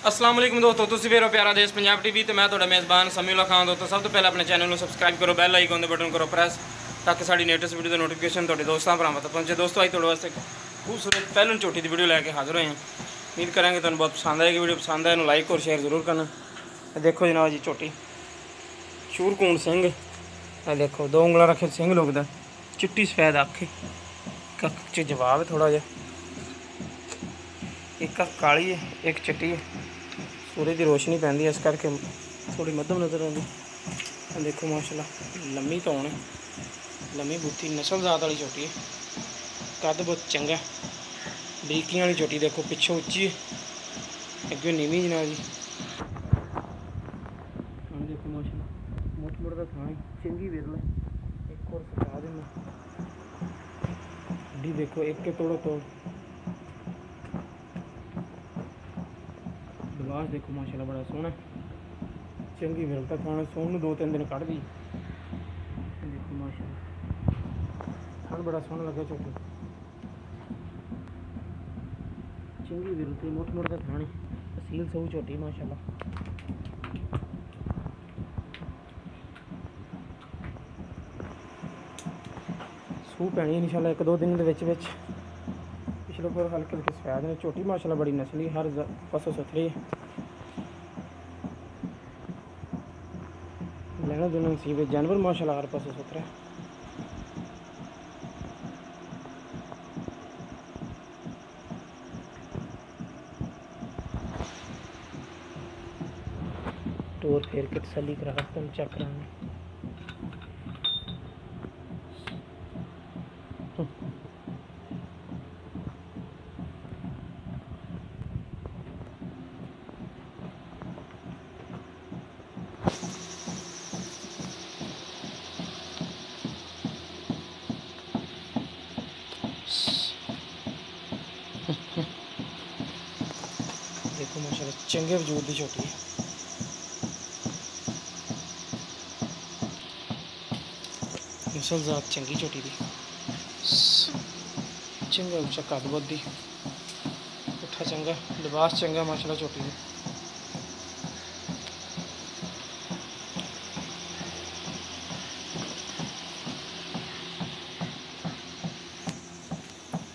अस्सलाम वालेकुम दोस्तों, तुसीं वेख रहे हो प्यारा देश पंजाब टीवी तो मैं तुहाडा मेज़बान समीउल्लाह खान। दोस्तों सब तो पहले अपने चैनल को सबसक्राइब करो, बैल आइकन दे बटन करो प्रेस ताकि साड़ी लेटेस्ट वीडियो की नोटिफिकेशन तुहाडे दोस्तों भरावां तक पहुंचे। दोस्तों अज तुहाडे वास्ते खूबसूरत पहलन झोटी की वीडियो लैके हाजिर होए हैं। उम्मीद करेंगे तुहानूं बहुत पसंद आएगी। वीडियो पसंद आए लाइक और शेयर जरूर करना। देखो जनाब जी झोटी शूरकून सिंह, देखो दो उंगला रखे सिंह लुकदा, चिट्टी सफेद अख, कख च जवाब है थोड़ा जिहा, एक काली है एक चिट्टी है। सूरज की रोशनी पैंदी है इस करके थोड़ी मध्यम नज़र आती। देखो माशाल्लाह लम्मी धौन है, लम्मी बुत्थी नस्ल जात वाली झोटी है, कद बहुत चंगा, बरीकियां वाली झोटी। देखो पिछों उच्ची है, अगे नीवी जनाब जी। देखो माशाल्लाह मुठ मुठ का थान चंगी विरल है। एक और सटा देना डी, देखो एक के तोड़ो तोड़ दबास। देखो माशाल्लाह बड़ा सोहना चंगी विरलता खाने सोन दो तीन दिन कढ़ दी। देखो माशाल्लाह थान बड़ा सोहना लगा झोटी, चंगी विरलती मुठ मुठ का थान असील सऊ झोटी माशाल्लाह। सूह पैनी इंशाल्लाह एक दो दिन के पिछले पर हल्के हल्के सफेद ने। झोटी माशाल्लाह बड़ी नस्ली हर पासों सुथरी है, लेना देना नसीब है। जानवर माशाल्लाह हर पासों सुथरा है। टोर फेर के तसली करा तुम चेक कराएंगे। देखो माशाल्लाह चंगे वजूद की झोटी है। नस्ल जात चंगी झोटी दी, चंगा उच्चा कद बुद्ध, पुट्ठा चंगा, लिबास चंगा माशाल्लाह झोटी दी।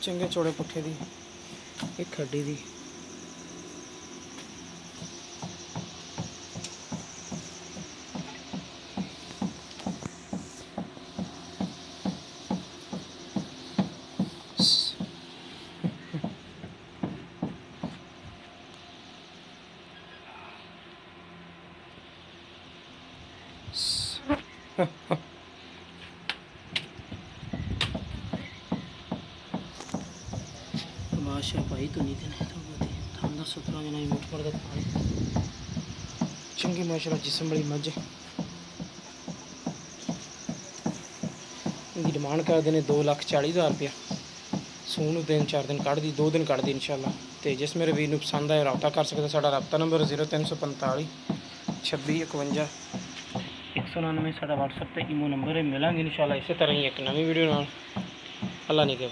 चंगे चौड़े पुट्ठे दी, एक हड्डी दी। बादशाह भाई तो नहीं देने तो थान सुथरा जना मुठ मुठ का थान चंगी माशाल्लाह जिसम बड़ी मज। इनकी डिमांड करते हैं 2,40,000 रुपया। सून 3-4 दिन कढ़ दी, 2 दिन कढ़ दी इंशाल्लाह। तो जिस मेरे वीर पसंद आए रबता कर सकते। साडा रबता नंबर 0345 26 51 199 साडा व्हाट्सएप ते ईमो नंबर है। मिलांगे इंशाल्लाह इसी तरह ही एक नवी वीडियो नाल। अल्लाह नहीं के